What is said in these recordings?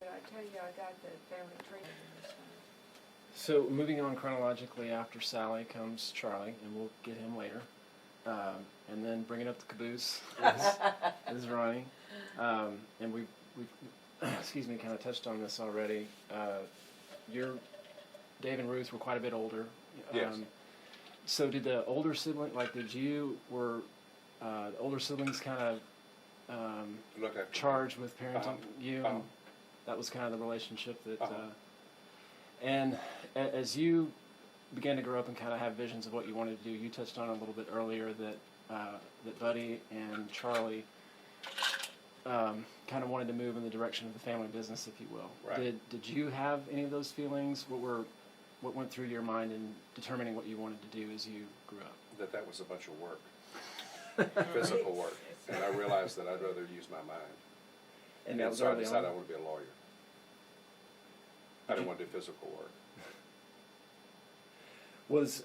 I tell you, I got the family tree this time. So moving on chronologically, after Sally comes Charlie, and we'll get him later. And then bringing up the caboose is Ronnie. And we've excuse me, kind of touched on this already. Dave and Ruth were quite a bit older. Yes. So did the older sibling, were the older siblings kind of charged with parenting you? And that was kind of the relationship that, and as you began to grow up and kind of have visions of what you wanted to do, you touched on a little bit earlier that Buddy and Charlie kind of wanted to move in the direction of the family business, if you will. Right. Did you have any of those feelings? What went through your mind in determining what you wanted to do as you grew up? That was a bunch of work, physical work, and I realized that I'd rather use my mind. And that was so I early decided I on? want to be a lawyer. I didn't want to do physical work. Was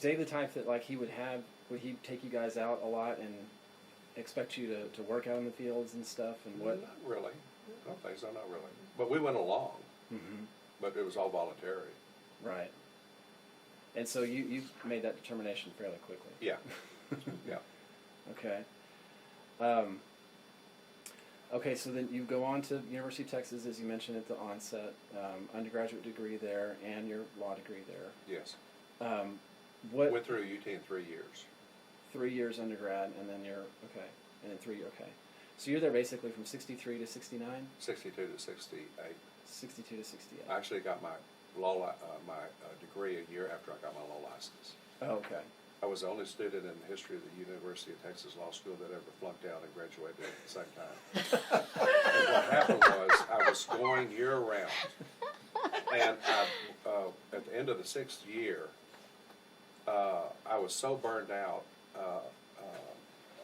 Dave the type that would he take you guys out a lot and expect you to work out in the fields and stuff and what? Not really. I don't think so, not really. But we went along, but it was all voluntary. Right. And so you made that determination fairly quickly. Yeah. Yeah. Okay. Okay, so then you go on to University of Texas, as you mentioned at the onset, undergraduate degree there and your law degree there. Yes. What Went through UT in 3 years. 3 years undergrad, and then and then 3, okay. So you're there basically from 63 to 69? 62 to 68. 62 to 68. I actually got my law degree a year after I got my law license. Oh, okay. I was the only student in the history of the University of Texas Law School that ever flunked out and graduated at the same time. And what happened was I was going year-round, and at the end of the 6th year, I was so burned out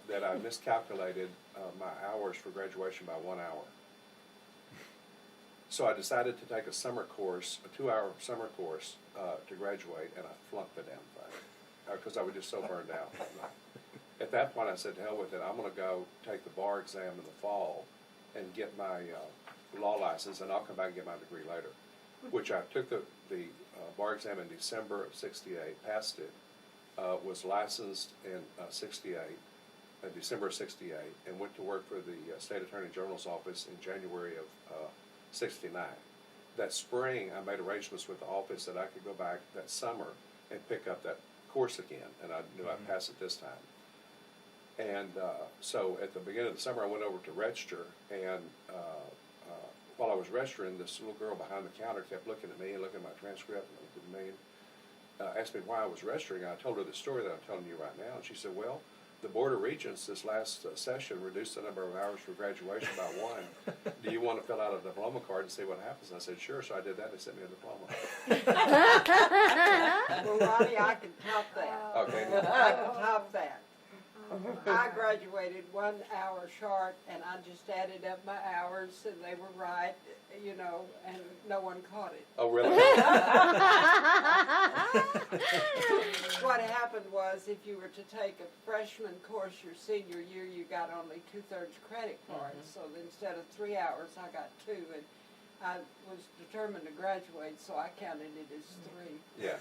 that I miscalculated my hours for graduation by 1 hour. So I decided to take a summer course, a 2-hour summer course to graduate, and I flunked the damn thing because I was just so burned out. At that point, I said, to hell with it, I'm going to go take the bar exam in the fall and get my law license, and I'll come back and get my degree later, which I took the bar exam in December of 68, passed it, was licensed in 68, December of 68, and went to work for the State Attorney General's office in January of 69. That spring, I made arrangements with the office that I could go back that summer and pick up that course again, and I knew I'd pass it this time. And so at the beginning of the summer, I went over to register, and while I was registering, this little girl behind the counter kept looking at me and looking at my transcript and looking at me and asked me why I was registering. And I told her the story that I'm telling you right now, and she said, well, the Board of Regents this last session reduced the number of hours for graduation by 1. Do you want to fill out a diploma card and see what happens? And I said, sure. So I did that, and they sent me a diploma. Well, Ronnie, I can top that. Okay. I can top that. I graduated 1 hour short, and I just added up my hours, and they were right, and no one caught it. Oh, really? What happened was, if you were to take a freshman course your senior year, you got only 2/3 credit for it. So instead of 3 hours, I got 2, and I was determined to graduate, so I counted it as 3. Yeah.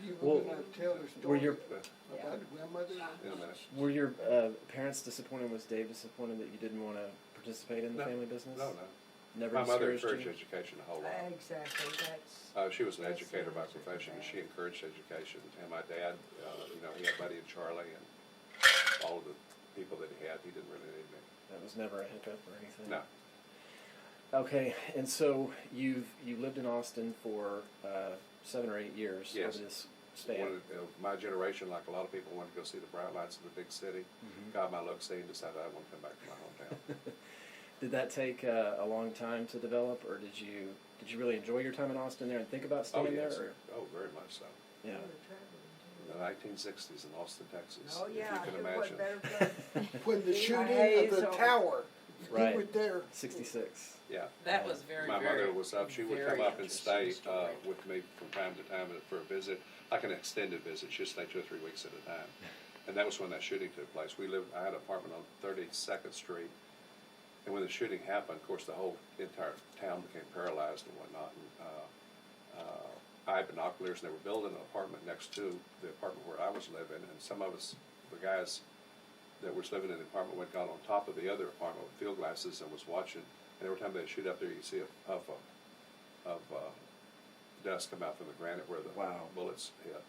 You were going to tell the story about the grandmother? In a minute. Were your parents disappointed? Was Dave disappointed that you didn't want to participate in the family business? No. Never My mother discouraged encouraged you? education a whole lot. Exactly, that's... She was an educator by profession, and she encouraged education. And my dad, he had Buddy and Charlie and all of the people that he had. He didn't really need me. That was never a hiccup or anything? No. Okay, and so you lived in Austin for 7 or 8 years Yes. over this span. My generation, like a lot of people, wanted to go see the bright lights of the big city. Got my look see and decided I want to come back to my hometown. Did that take a long time to develop, or did you really enjoy your time in Austin there and think about staying yes. there? Or? Oh, very much so. Yeah. In the 1960s in Austin, Texas. Oh, yeah, if you can it wasn't imagine. better place. When the shooting Haze of the over. tower, Right. you were there. 66. Yeah. That was very, My very, mother was up. She would very come up and interesting stay story. with me from time to time for a visit, like an extended visit. She'd stay 2 or 3 weeks at a time. And that was when that shooting took place. I had an apartment on 32nd Street, And when the shooting happened, of course, the whole entire town became paralyzed and whatnot. And I had binoculars, and they were building an apartment next to the apartment where I was living. And some of us, the guys that was living in the apartment, went got on top of the other apartment with field glasses and was watching. And every time they shoot up there, you see a puff of dust come out from the granite where the bullets hit.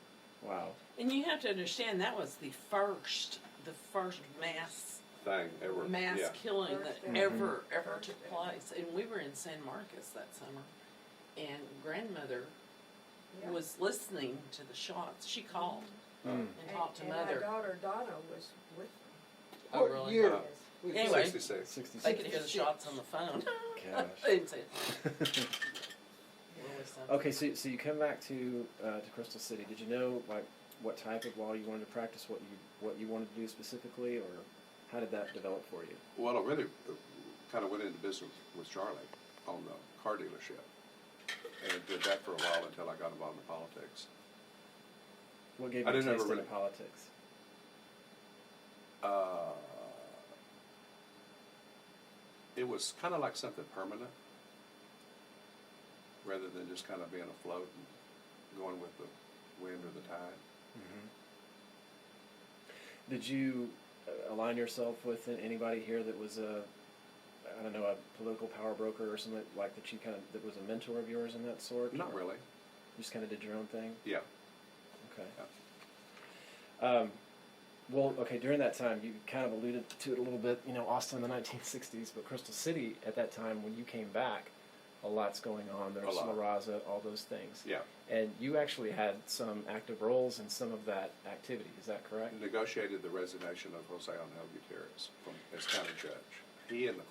Wow. And you have to understand that was the first mass killing that ever took place. And we were in San Marcos that summer, and grandmother was listening to the shots. She called and talked to mother. And my daughter Donna was with them. Oh, What really? year? Anyway, 66. 66. they could hear the shots on the phone. Gosh. They didn't say it. Okay, so you come back to Crystal City. Did you know like what type of law you wanted to practice, what you wanted to do specifically, or how did that develop for you? Well, I really kind of went into business with Charlie on the car dealership, and did that for a while until I got involved in politics. What gave I you a didn't taste ever really- into politics? It was kind of like something permanent, rather than just kind of being afloat and going with the wind or the tide. Mm-hmm. Did you align yourself with anybody here that was a political power broker or something like that? That was a mentor of yours in that sort? Not really. You just kind of did your own thing? Yeah. Okay. Yeah. Well, okay, during that time, you kind of alluded to it a little bit, Austin in the 1960s, but Crystal City at that time, when you came back, a lot's going on. There was La Raza, all those things. Yeah. And you actually had some active roles in some of that activity, is that correct? Negotiated the resignation of Jose Angel Gutierrez as county judge. He and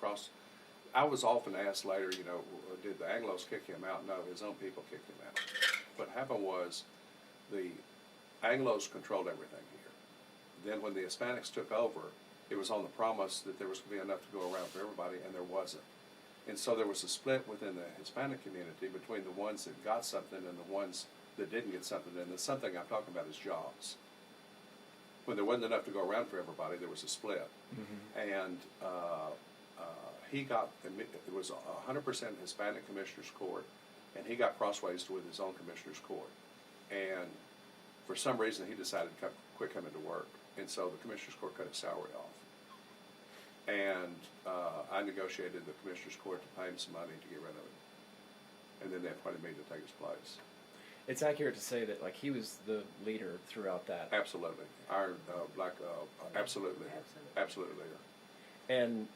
I was often asked later, did the Anglos kick him out? No, his own people kicked him out. What happened was the Anglos controlled everything here. Then when the Hispanics took over, it was on the promise that there was going to be enough to go around for everybody, and there wasn't. And so there was a split within the Hispanic community between the ones that got something and the ones that didn't get something. And the something I'm talking about is jobs. When there wasn't enough to go around for everybody, there was a split. Mm-hmm. And it was 100% Hispanic commissioner's court, and he got crossways with his own commissioner's court. And for some reason, he decided to quit coming to work. And so the commissioner's court cut his salary off. And I negotiated the commissioner's court to pay him some money to get rid of it. And then they appointed me to take his place. It's accurate to say that he was the leader throughout that. Absolutely. Absolute leader. Absolute leader. And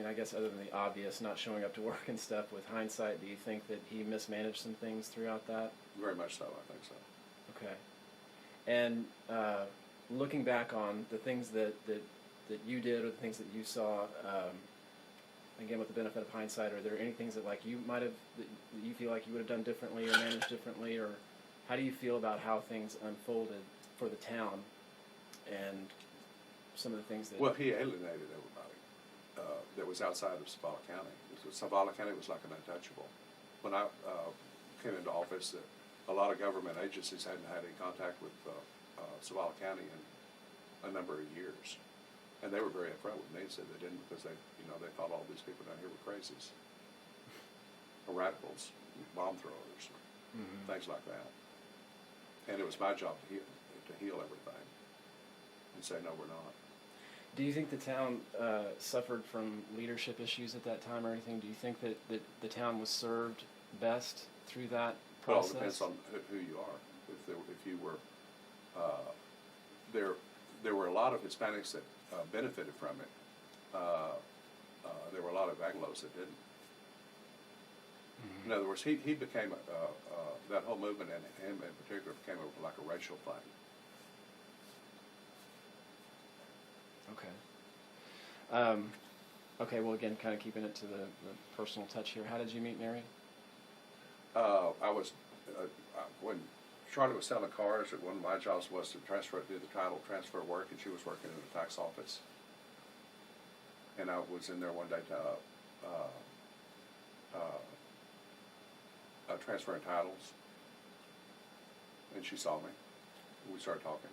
I guess other than the obvious, not showing up to work and stuff, with hindsight, do you think that he mismanaged some things throughout that? Very much so, I think so. Okay. And looking back on the things that you did or the things that you saw, again with the benefit of hindsight, are there any things that you might have, that you feel like you would have done differently or managed differently, or how do you feel about how things unfolded for the town and some of the things that... Well, he alienated everybody that was outside of Zavala County. Zavala County was like an untouchable. When I came into office, a lot of government agencies hadn't had any contact with Zavala County in a number of years. And they were very upfront with me and said they didn't because they thought all these people down here were crazies, or radicals, bomb throwers, things like that. And it was my job to heal everything and say, no, we're not. Do you think the town suffered from leadership issues at that time or anything? Do you think that the town was served best through that process? Well, it depends on who you are. If you were, there were a lot of Hispanics that benefited from it. There were a lot of Anglos that didn't. In other words, he became that whole movement, and him in particular, became like a racial thing. Okay. Okay. Well, again, kind of keeping it to the personal touch here. How did you meet Mary? I was when Charlie was selling cars. One of my jobs was to do the title transfer work, and she was working in the tax office. And I was in there one day transferring titles, and she saw me. We started talking.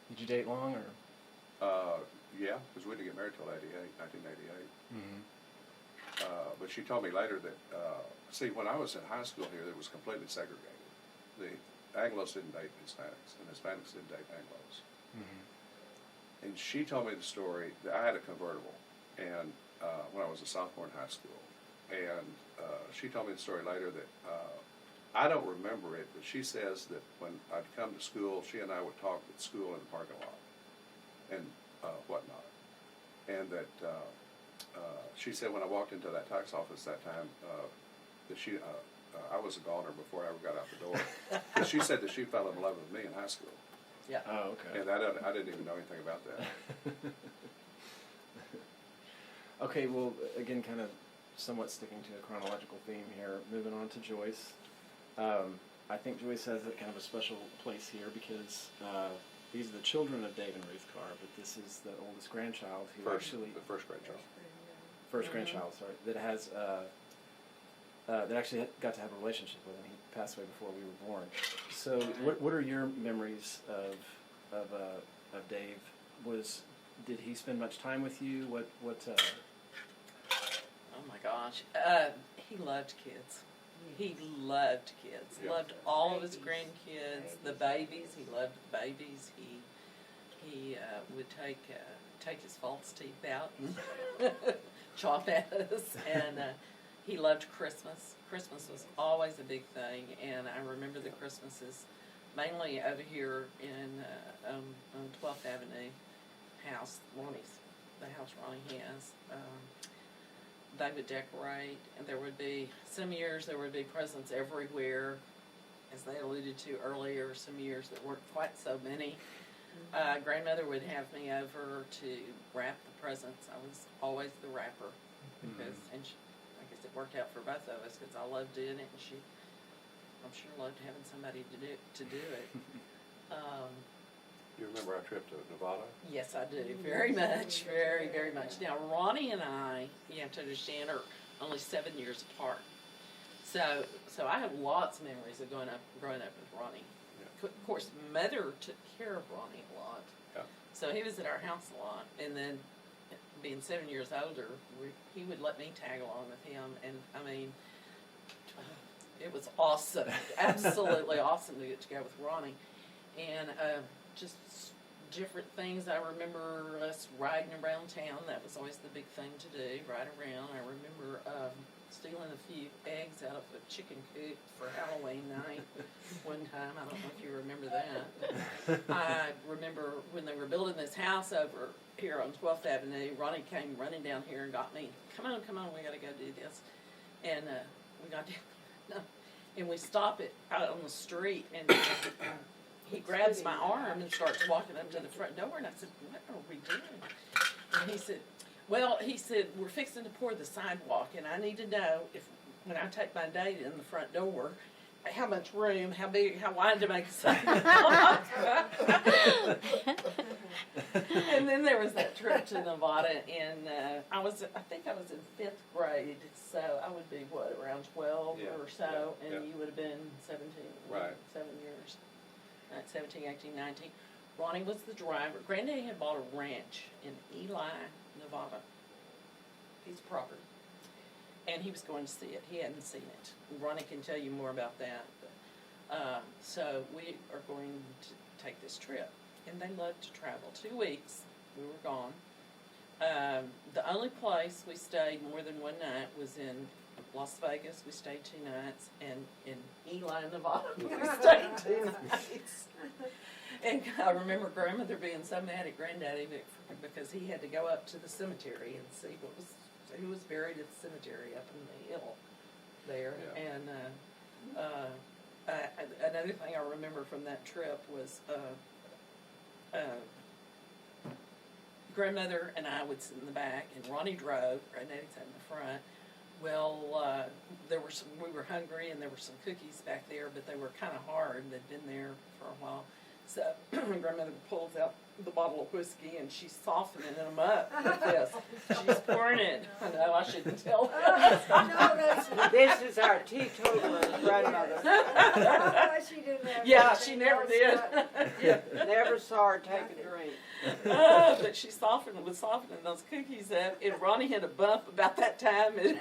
Did you date long, or? Yeah, Yeah, because we didn't get married till 1988. Mm-hmm. But she told me later that, see, when I was in high school here, it was completely segregated. The Anglos didn't date Hispanics, and Hispanics didn't date Anglos. Mm-hmm. And she told me the story that I had a convertible, and when I was a sophomore in high school, and she told me the story later that I don't remember it, but she says that when I'd come to school, she and I would talk at school in the parking lot and whatnot, and that she said when I walked into that tax office that time that she I was a goner before I ever got out the door. But she said that she fell in love with me in high school. Yeah. Oh, okay. And I didn't even know anything about that. Okay, well, again, kind of somewhat sticking to a chronological theme here, moving on to Joyce. I think Joyce has a kind of a special place here because these are the children of Dave and Ruth Carr, but this is the oldest grandchild who The first grandchild. first grandchild, sorry, that has that actually got to have a relationship with him. He passed away before we were born. So, what are your memories of Dave? Did he spend much time with you? What? Oh my gosh, he loved kids. He loved kids. Yeah. Loved all of his grandkids, the babies. He loved the babies. He would take his false teeth out and chop at us, and he loved Christmas. Christmas was always a big thing, and I remember the Christmases mainly over here in on 12th Avenue house, the house Ronnie has. They would decorate, and there would be, some years there would be presents everywhere, as they alluded to earlier, some years that weren't quite so many. Grandmother would have me over to wrap the presents. I was always the wrapper, because, and she, I guess it worked out for both of us, because I loved doing it, and she, I'm sure, loved having somebody to do it. You remember our trip to Nevada? Yes, I do. Very much. Very, very much. Now, Ronnie and I, you have to understand, are only 7 years apart. So I have lots of memories of growing up with Ronnie. Yeah. Of course, Mother took care of Ronnie a lot. Yeah. So he was at our house a lot. And then, being 7 years older, he would let me tag along with him. And, I mean, it was awesome. Absolutely awesome to get to go with Ronnie. And just different things. I remember us riding around town. That was always the big thing to do, ride around. I remember stealing a few eggs out of a chicken coop for Halloween night one time. I don't know if you remember that. I remember when they were building this house over here on 12th Avenue, Ronnie came running down here and got me. Come on, we got to go do this. And we got down, and we stop it out on the street, and he grabs my arm and starts walking up to the front door, and I said, "What are we doing?" And he said, "We're fixing to pour the sidewalk, and I need to know if, when I take my date in the front door, how much room, how big, how wide to make the sidewalk." And then there was that trip to Nevada, and I think I was in 5th grade, so I would be, around 12 or so, and you would have been 17, Right. 7 years. 17, 18, 19. Ronnie was the driver. Granddaddy had bought a ranch in Ely, Nevada. Piece of property. And he was going to see it. He hadn't seen it. Ronnie can tell you more about that. But, so we are going to take this trip. And they loved to travel. 2 weeks, we were gone. The only place we stayed more than one night was in Las Vegas. We stayed 2 nights, and in Ely, Nevada, we stayed 2 nights. And I remember Grandmother being so mad at Granddaddy because he had to go up to the cemetery and see who was buried at the cemetery up in the hill there. Yeah. And another thing I remember from that trip was Grandmother and I would sit in the back, and Ronnie drove. Granddaddy sat in the front. Well, we were hungry, and there were some cookies back there, but they were kind of hard. They'd been there for a while. So Grandmother pulls out the bottle of whiskey and she's softening them up with this. She's pouring it. I know I shouldn't tell her. This is our teetotaler grandmother. She didn't have Yeah, anything she never else, did. but- Never saw her take a drink. But she was softening those cookies up, and Ronnie had a bump about that time, and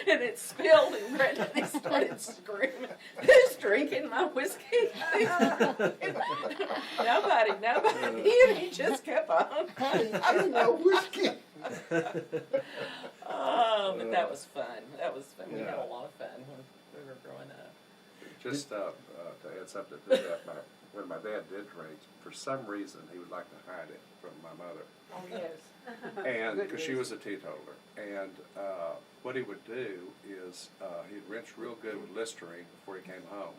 it spilled, and Granddaddy started screaming, "Who's drinking my whiskey?" Nobody, and he just kept on. I didn't know whiskey. Oh, but that was fun. That was fun. We had Yeah. a lot of fun when we were growing up. Just to add something to that, when my dad did drink, for some reason, he would like to hide it from my mother. Oh, yes. And, Good because she reason. was a teetotaler. And what he would do is he'd rinse real good with Listerine before he came home.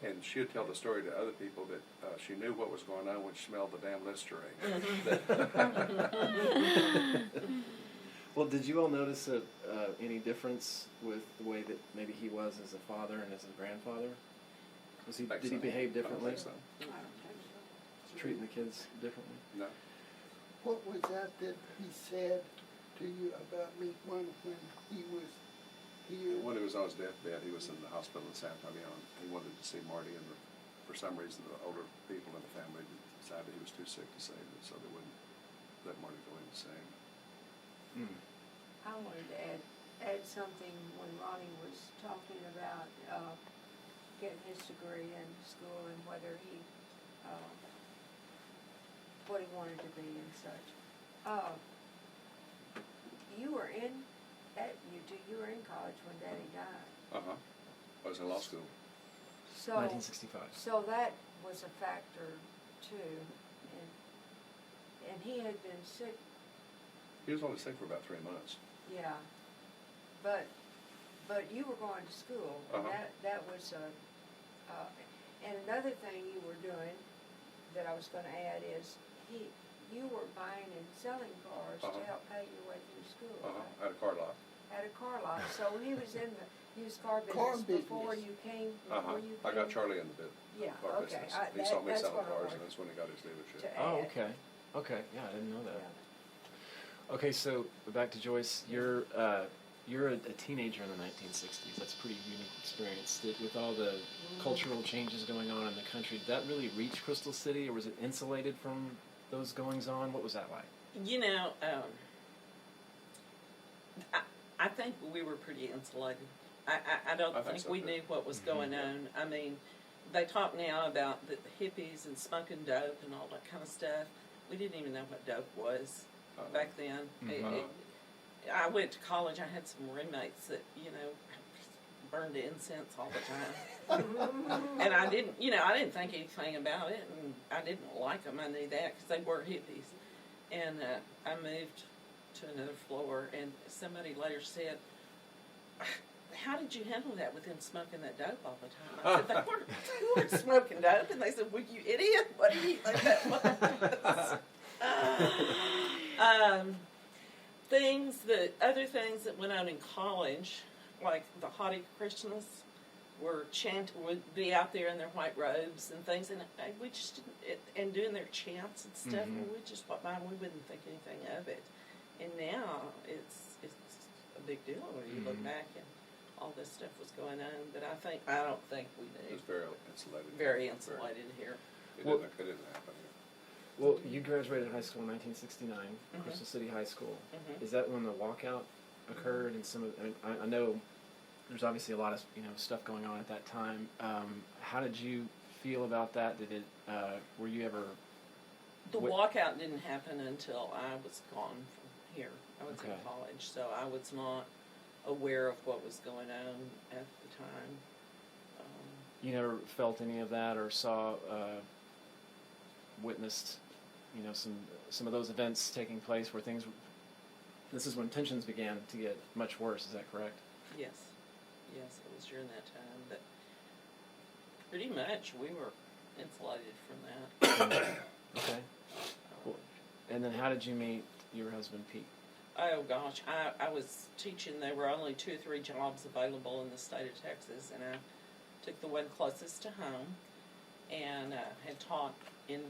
And she would tell the story to other people that she knew what was going on when she smelled the damn Listerine. Well, did you all notice any difference with the way that maybe he was as a father and as a grandfather? Did he behave differently? I don't think so. Treating the kids differently? No. What was that he said to you about me when he was here? When he was on his deathbed, he was in the hospital in San Antonio, and he wanted to see Marty, and for some reason, the older people in the family decided he was too sick to save him, so they wouldn't let Marty go in to see him. Mm. I wanted to add something when Ronnie was talking about getting his degree in school and whether he what he wanted to be and such. You were in you were in college when Daddy died. I was in law school. So 1965. so that was a factor too, and he had been sick. He was only sick for about 3 months. Yeah, but you were going to school, and that was and another thing you were doing that I was going to add is you were buying and selling cars to help pay your way through school. Right? At a car lot. At a car lot. So he was in the used car Car business before business. you came. I got Charlie in the Yeah. car Okay. business. He saw me That's selling what I cars, wanted and that's when he got his dealership. to Oh, add. okay. Okay, yeah, I didn't know that. Yeah. Okay, so back to Joyce. You're a teenager in the 1960s. That's a pretty unique experience. With all the cultural changes going on in the country, did that really reach Crystal City, or was it insulated from those goings on? What was that like? You know, I think we were pretty insulated. I don't think so, we too. knew what was going on. I mean, they talk now about the hippies and smoking dope and all that kind of stuff. We didn't even know what dope was back then. I went to college. I had some roommates that, burned incense all the time. And I didn't think anything about it, and I didn't like them. I knew that because they were hippies. And I moved to another floor, and somebody later said, "How did you handle that with them smoking that dope all the time?" I said, they weren't smoking dope. And they said, "Well, you idiot, what do you think that was?" Other things that went on in college, like the Haughty Christians would be out there in their white robes and things, and we just didn't, and doing their chants and stuff, and we just went by and we wouldn't think anything of it. And now it's a big deal when you look back and all this stuff was going on, but I don't think we It knew. was very insulated. Very insulated here. It didn't happen here. Well, you graduated high school in 1969, Crystal City High School. Is that when the walkout occurred? And I know there's obviously a lot of stuff going on at that time. How did you feel about that? Did it? Were you ever? The walkout didn't happen until I was gone from here. I was in college, so I was not aware of what was going on at the time. You never felt any of that, or saw, witnessed, some of those events taking place where things. This is when tensions began to get much worse. Is that correct? Yes, it was during that time, but pretty much we were insulated from that. Okay. Well, and then how did you meet your husband, Pete? Oh gosh, I was teaching. There were only 2 or 3 jobs available in the state of Texas, and I took the one closest to home, and had taught in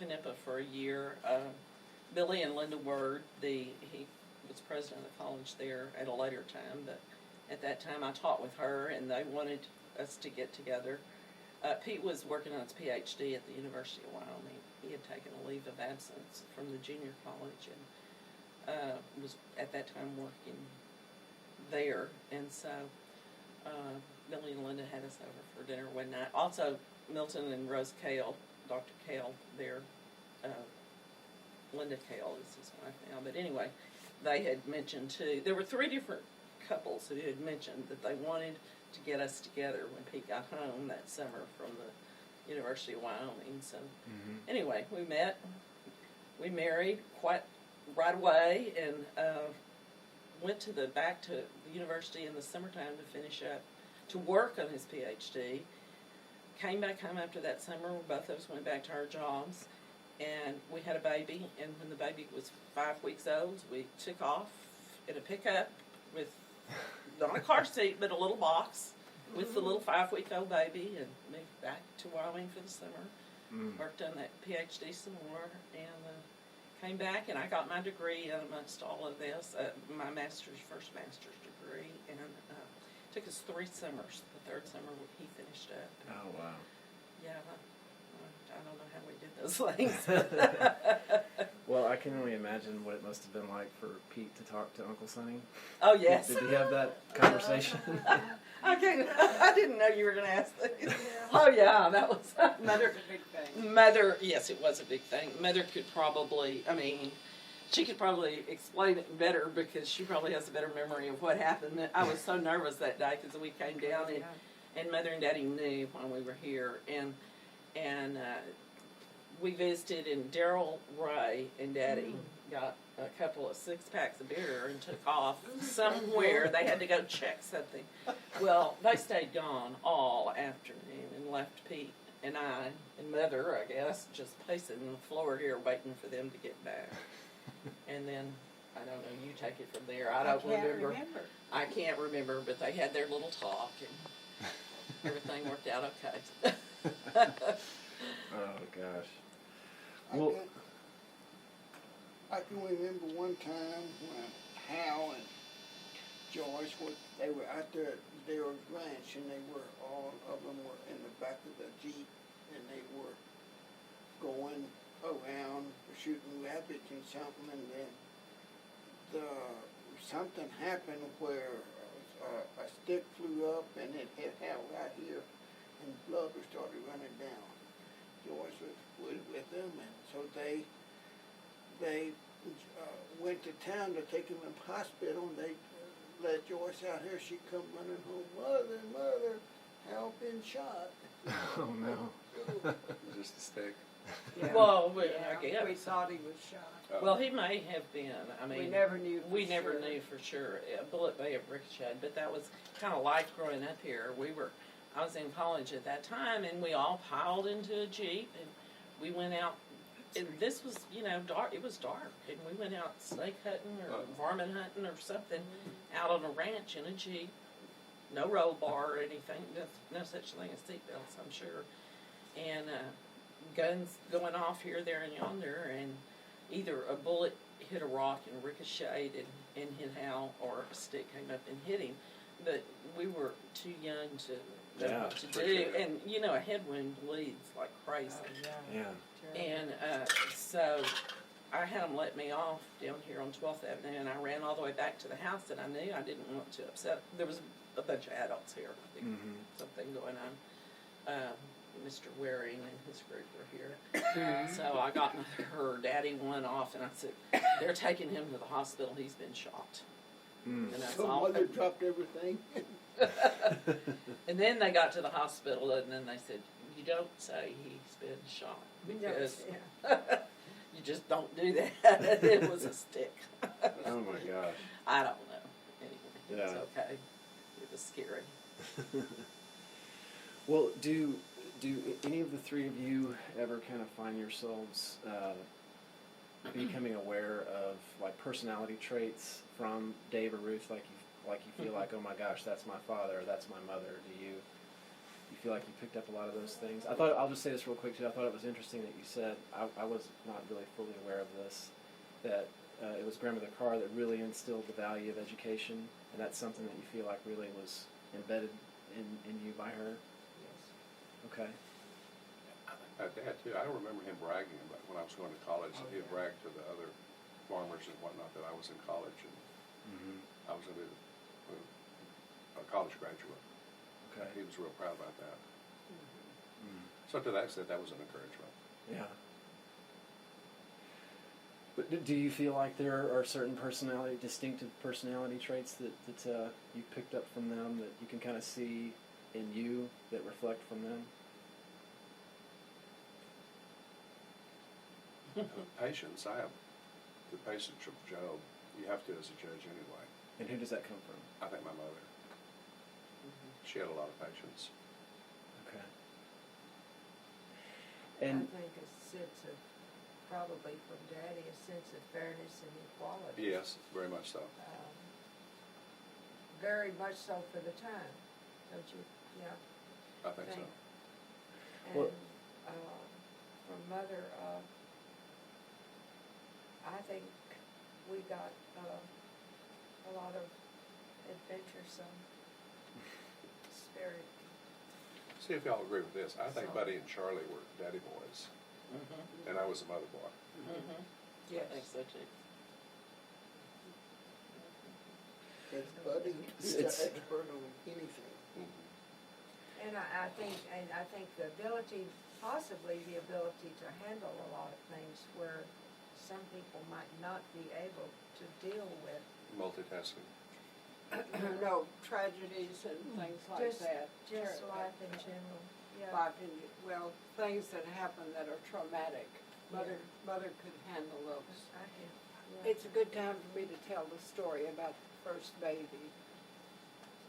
Canepa for a year. Billy and Linda Word, he was president of the college there at a later time, but at that time I taught with her, and they wanted us to get together. Pete was working on his PhD at the University of Wyoming. He had taken a leave of absence from the junior college and was at that time working there. And so Billy and Linda had us over for dinner one night. Also, Milton and Rose Cale, Dr. Cale, there, Linda Cale is his wife now. But anyway, they had mentioned too, there were 3 different couples who had mentioned that they wanted to get us together when Pete got home that summer from the University of Wyoming. So anyway, we met, we married quite right away, and went back to the university in the summertime to finish up, to work on his PhD. Came back home after that summer. Both of us went back to our jobs, and we had a baby. And when the baby was 5 weeks old, we took off in a pickup with, not a car seat, but a little box with the little 5-week-old baby, and moved back to Wyoming for the summer. Worked on that PhD some more, and came back, and I got my degree amongst all of this, my first master's degree, and took us 3 summers. The 3rd summer he finished up. Oh, wow. Yeah, I don't know how we did those things. Well, I can only imagine what it must have been like for Pete to talk to Uncle Sonny. Oh, yes. Did he have that conversation? I didn't know you were going to ask this. Oh, yeah, that was Mother. a big thing. Mother, yes, it was a big thing. Mother could probably, she could probably explain it better because she probably has a better memory of what happened. I was so nervous that day because we came down and Mother and Daddy knew when we were here, and we visited, and Daryl, Ray, and Daddy got a couple of 6-packs of beer and took off somewhere. They had to go check something. Well, they stayed gone all afternoon and left Pete and I and Mother, I guess, just pacing the floor here waiting for them to get back. And then, I don't know, you take it from there. I don't remember. I can't remember, but they had their little talk, and everything worked out okay. Oh, gosh. Well, I can remember one time when Hal and Joyce they were out there at their ranch, and all of them were in the back of the Jeep, and they were going around shooting rabbits and something, and then something happened where a stick flew up and it hit Hal right here, and blood started running down. Joyce was with them, and so they went to town to take him in the hospital, and they let Joyce out here. She come running home, Mother, Hal been shot. Oh, no. Just a stick. Yeah. Well, We thought he was shot. well, he may have been. We never knew. We never knew for sure. A bullet may have ricocheted, but that was kind of life growing up here. I was in college at that time, and we all piled into a Jeep, and we went out. And this was, dark. It was dark, and we went out snake hunting or varmint hunting or something out on a ranch in a Jeep. No roll bar or anything. No such thing as seatbelts, I'm sure. And guns going off here, there, and yonder, and either a bullet hit a rock and ricocheted and hit Hal, or a stick came up and hit him. But we were too young to know what to do. Sure. And, a head wound bleeds like crazy. Yeah. And so I had them let me off down here on 12th Avenue, and I ran all the way back to the house that I knew. I didn't want to upset. There was a bunch of adults here. I think something going on. Mr. Waring and his group were here. So I got her daddy one off, and I said, they're taking him to the hospital. He's been shot. And that's So all. Mother dropped everything. And then they got to the hospital, and then they said, you don't say he's been shot, because you just don't do that. It was a stick. Oh, my gosh. I don't know. Anyway, it was Yeah. okay. It was scary. Well, do any of the 3 of you ever kind of find yourselves becoming aware of like personality traits from Dave or Ruth, like you feel like, oh my gosh, that's my father, or that's my mother? Do you feel like you picked up a lot of those things. I'll just say this real quick too. I thought it was interesting that you said, I was not really fully aware of this, that it was Grandmother Carr that really instilled the value of education, and that's something that you feel like really was embedded in you by her. Yes. Okay. My dad too, I remember him bragging about when I was going to college, Oh, he'd yeah. brag to the other farmers and whatnot that I was in college, and I was going to be a college graduate. Okay. He was real proud about that. Mm. So to that extent, that was an encouragement. Yeah. But do you feel like there are certain distinctive personality traits that you picked up from them that you can kind of see in you that reflect from them? Patience, I have the patience of Job. You have to as a judge anyway. And who does that come from? I think my mother. She had a lot of patience. Okay. I And think a sense of, probably from Daddy, a sense of fairness and equality. Yes, very much so. Very much so for the time, don't you? Yeah. I think so. And Well- from Mother, I think we got a lot of adventuresome spirit. See if y'all agree with this. I think So- Buddy and Charlie were daddy boys, and I was a mother boy. I think so too. Cause Buddy is an It's- expert on anything. And I think the ability, possibly the ability to handle a lot of things where some people might not be able to deal with. Multitasking. No, tragedies and things like Just- that. Just life in general, yeah. Well, things that happen that are traumatic. Mother could handle those. I can, yeah. It's a good time for me to tell the story about the first baby.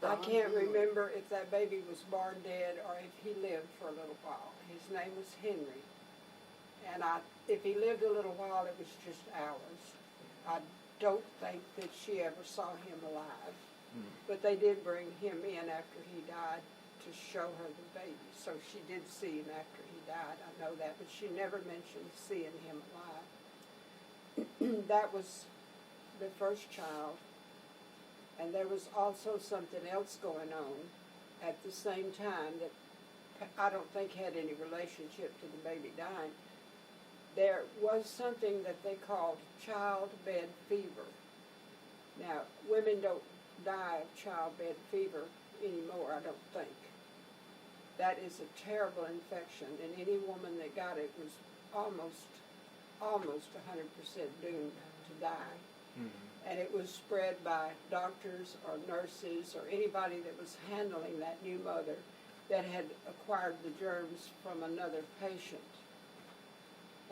I can't remember if that baby was born dead or if he lived for a little while. His name was Henry. And if he lived a little while, it was just hours. I don't think that she ever saw him alive. But they did bring him in after he died to show her the baby. So she did see him after he died. I know that, but she never mentioned seeing him alive. That was the first child. And there was also something else going on at the same time that I don't think had any relationship to the baby dying. There was something that they called childbed fever. Now, women don't die of childbed fever anymore, I don't think. That is a terrible infection, and any woman that got it was almost 100% doomed to die. And it was spread by doctors or nurses or anybody that was handling that new mother that had acquired the germs from another patient.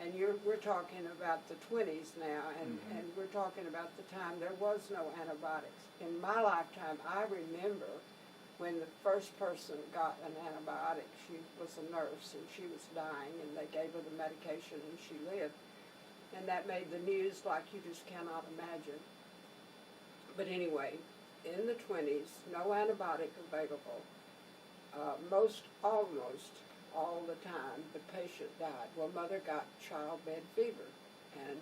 And we're talking about the 20s now, and we're talking about the time there was no antibiotics. In my lifetime, I remember when the first person got an antibiotic. She was a nurse, and she was dying, and they gave her the medication, and she lived. And that made the news like you just cannot imagine. But anyway, in the 20s, no antibiotic available. Almost all the time, the patient died. Well, Mother got childbed fever, and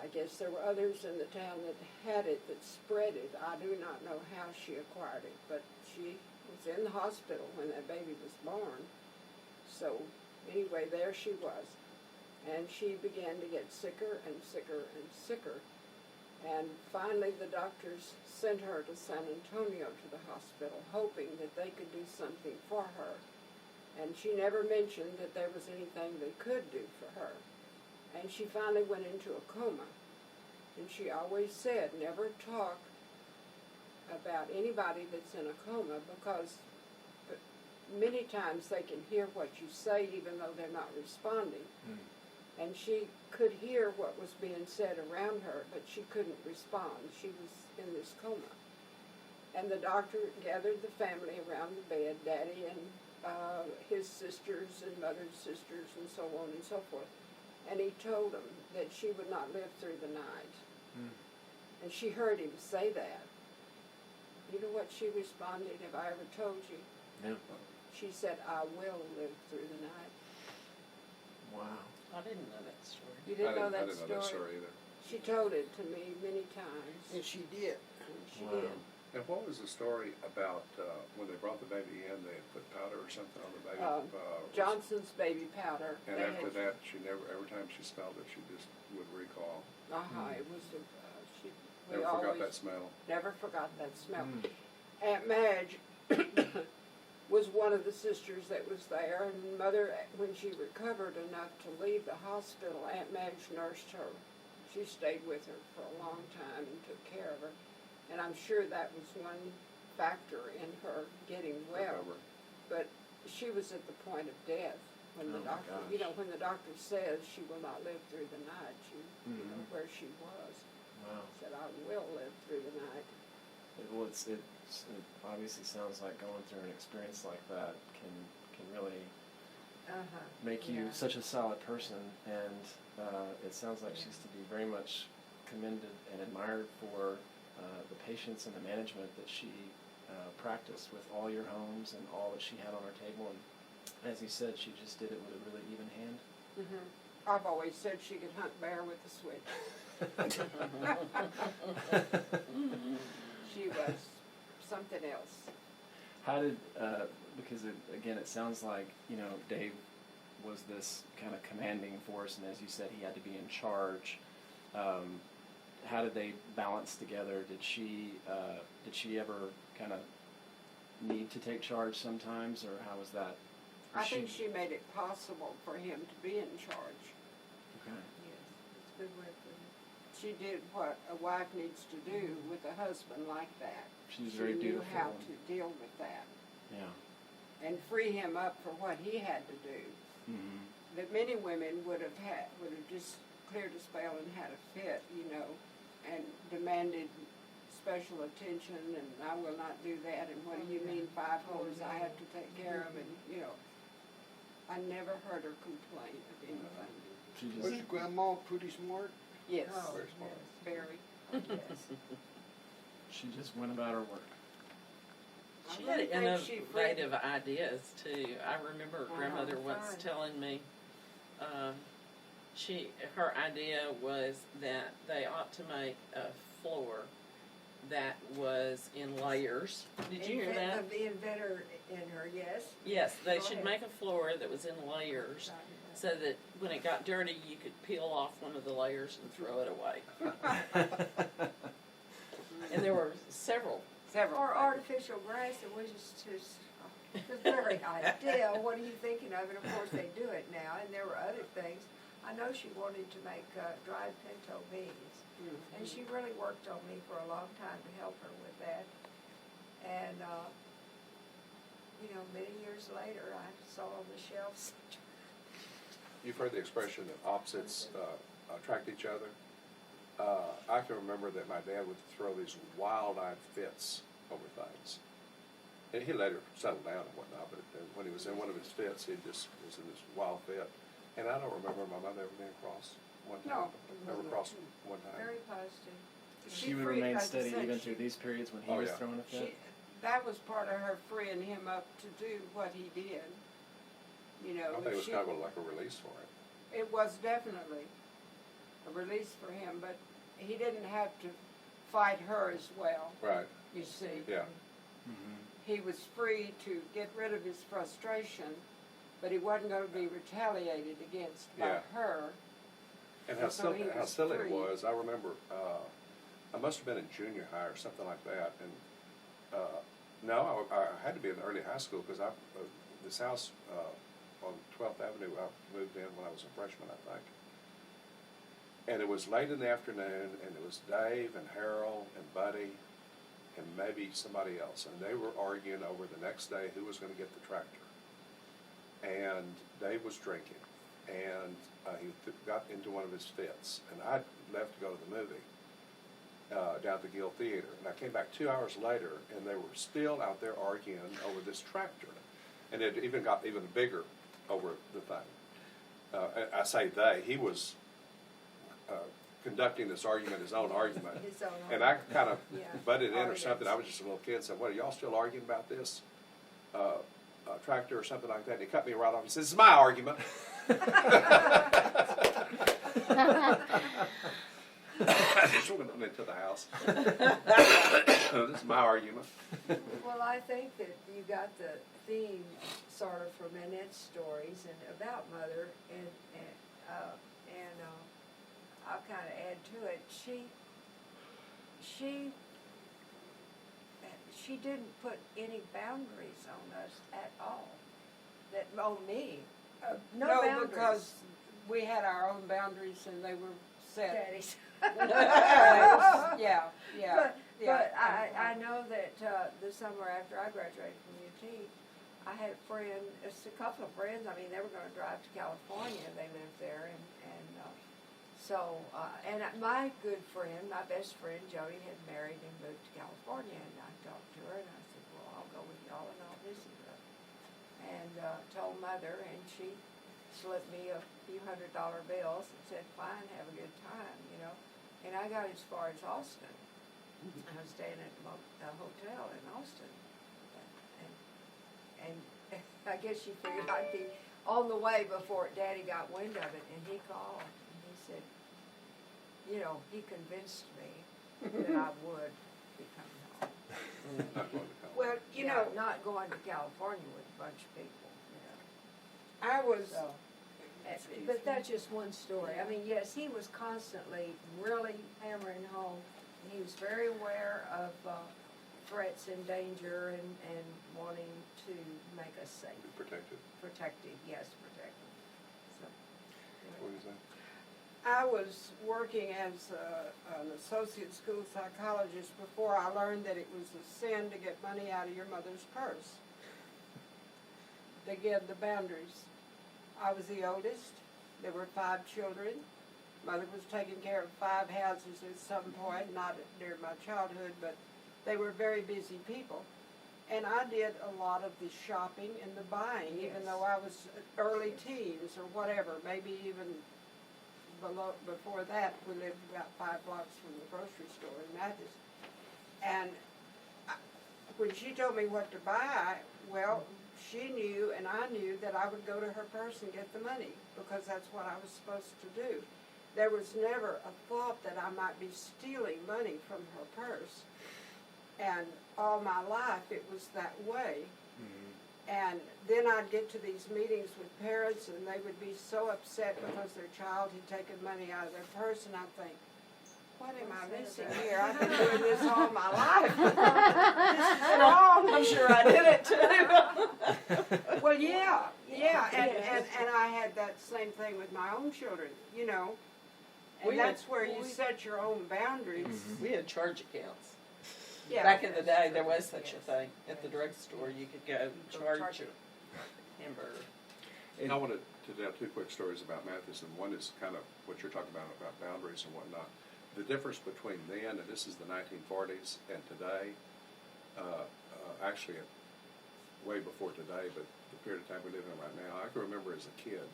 I guess there were others in the town that had it, that spread it. I do not know how she acquired it, but she was in the hospital when that baby was born. So anyway, there she was. And she began to get sicker and sicker and sicker. And finally the doctors sent her to San Antonio to the hospital, hoping that they could do something for her. And she never mentioned that there was anything they could do for her. And she finally went into a coma. And she always said, never talk about anybody that's in a coma, because many times they can hear what you say even though they're not responding. And she could hear what was being said around her, but she couldn't respond. She was in this coma. And the doctor gathered the family around the bed, Daddy and his sisters and Mother's sisters and so on and so forth. And he told them that she would not live through the night. And she heard him say that. You know what she responded? Have I ever told you? No. She said, I will live through the night. Wow. I didn't know that story. You didn't know I that didn't know that story either. She told it to me many times. And she did. And she Wow. did. And what was the story about, when they brought the baby in, they had put powder or something on the baby? Johnson's baby powder. And they after had- that, she never, every time she smelled it, she just would recall. It was, we Never forgot always that smell. never forgot that smell. Mm. Aunt Madge was one of the sisters that was there, and Mother, when she recovered enough to leave the hospital, Aunt Madge nursed her. She stayed with her for a long time and took care of her, and I'm sure that was one factor in her getting well. Recover. But she was at the point of death when the Oh my doctor, gosh. when the doctor says she will not live through the night, you know, Mhm. where she was, Wow. said, I will live through the night. Well, it obviously sounds like going through an experience like that can really make you Yeah. such a solid person, and it sounds like she's to be very much commended and admired for the patience and the management that she practiced with all your homes and all that she had on her table. And as you said, she just did it with a really even hand. I've always said she could hunt bear with a switch. She was something else. How did, because again, it sounds like, Dave was this kind of commanding force, and as you said, he had to be in charge. How did they balance together? Did she ever kind of need to take charge sometimes, or how was that? I think she made it possible for him to be in charge. Okay. Yes, it's a good word for it. She did what a wife needs to do with a husband like that. She was very knew dutiful. how to deal with that Yeah. and free him up for what he had to do. Mm-hmm. That many women would have just cleared a spell and had a fit, and demanded special attention, and I will not do that, and what do you mean 5 homes I have to take care of, and, I never heard her complain of anything. She Was just your grandma pretty smart? Yes, Oh, Very smart. very. Yes. she just went about her work. She I had really think she freed- innovative ideas too. I remember grandmother once Fun. telling me, her idea was that they ought to make a floor that was in layers. Did you hear that? The inventor in her, yes. Yes, they Go should ahead. make a floor that was in layers, so that when it got dirty, you could peel off one of the layers and throw it away. And there were several. Several. Or things. artificial grass, it was just the very idea, what are you thinking of? And of course, they do it now, and there were other things. I know she wanted to make dried pinto beans, and she really worked on me for a long time to help her with that. And, many years later, I saw on the shelves. You've heard the expression that opposites attract each other. I can remember that my dad would throw these wild-eyed fits over things. And he later settled down and whatnot, but when he was in one of his fits, he just was in this wild fit. And I don't remember my mother ever being cross one time. No. Never crossed one time. Very positive. She would freed- remain as I steady said, even she- through these periods when he Oh, was yeah. throwing a fit. That was part of her freeing him up to do what he did. I think it was she- kind of like a release for him. It was definitely a release for him, but he didn't have to fight her as well, Right, you see. yeah. Mm-hmm. He was free to get rid of his frustration, but he wasn't going to be retaliated against by Yeah. her. And And so he how was silly it free. was, I remember, I must have been in junior high or something like that, and, no, I had to be in early high school, because this house, on 12th Avenue, I moved in when I was a freshman, I think. And it was late in the afternoon, and it was Dave and Harold and Buddy and maybe somebody else, and they were arguing over the next day who was gonna get the tractor. And Dave was drinking, and he got into one of his fits, and I left to go to the movie down at the Guild Theater, and I came back 2 hours later, and they were still out there arguing over this tractor, and it even got even bigger over the thing. I say they, he was conducting this argument, his own argument, His own and I argument. kind of Yeah. butted in or Arguments. something. I was just a little kid, and said, "What, are y'all still arguing about this tractor or something like that, and he cut me right off. He says, "This is my argument." I just went into the house. This is my argument. Well, I think that you got the theme sort of from Annette's stories and about Mother, and I'll kind of add to it. She didn't put any boundaries on us at all. That on me, no boundaries. Because we had our own boundaries and they were set. Daddy's. Yeah. But I know that the summer after I graduated from UT, I had a friend, it's a couple of friends. I mean, they were going to drive to California. They lived there, and my good friend, my best friend Jody, had married and moved to California, and I talked to her and I said, "Well, I'll go with y'all and I'll visit her." And told Mother, and she slipped me a few $100 bills and said, "Fine, have a good time," you know. And I got as far as Austin. I was staying at a hotel in Austin, and I guess she figured I'd be on the way before Daddy got wind of it, and he called and he said, you know, he convinced me that I would be coming home. Well, you know, not going to California with a bunch of people, you know. I was. So, but that's just one story. I mean, yes, he was constantly really hammering home, and he was very aware of threats and danger and wanting to make us safe. Protected. Protective, yes, protective. So, What is that? I was working as an associate school psychologist before I learned that it was a sin to get money out of your mother's purse. They gave the boundaries. I was the oldest. There were 5 children. Mother was taking care of 5 houses at some point, not during my childhood, but they were very busy people. And I did a lot of the shopping and the buying, even though I was early teens or whatever, maybe even before that. We lived about 5 blocks from the grocery store in Mathis. And when she told me what to buy, well, she knew and I knew that I would go to her purse and get the money because that's what I was supposed to do. There was never a thought that I might be stealing money from her purse. And all my life it was that way. And then I'd get to these meetings with parents and they would be so upset because their child had taken money out of their purse, and I'd think, what am I missing here? I've been doing this all my life. This is wrong. I'm sure I did it too. Well, yeah, and I had that same thing with my own children, you know. And that's where you set your own boundaries. We had charge accounts. Yeah. Back in the day, there was such a thing. At the drugstore, you could go charge a hamburger. I wanted to tell 2 quick stories about Mathis, and one is kind of what you're talking about boundaries and whatnot. The difference between then, and this is the 1940s, and today, actually way before today, but the period of time we live in right now, I can remember as a kid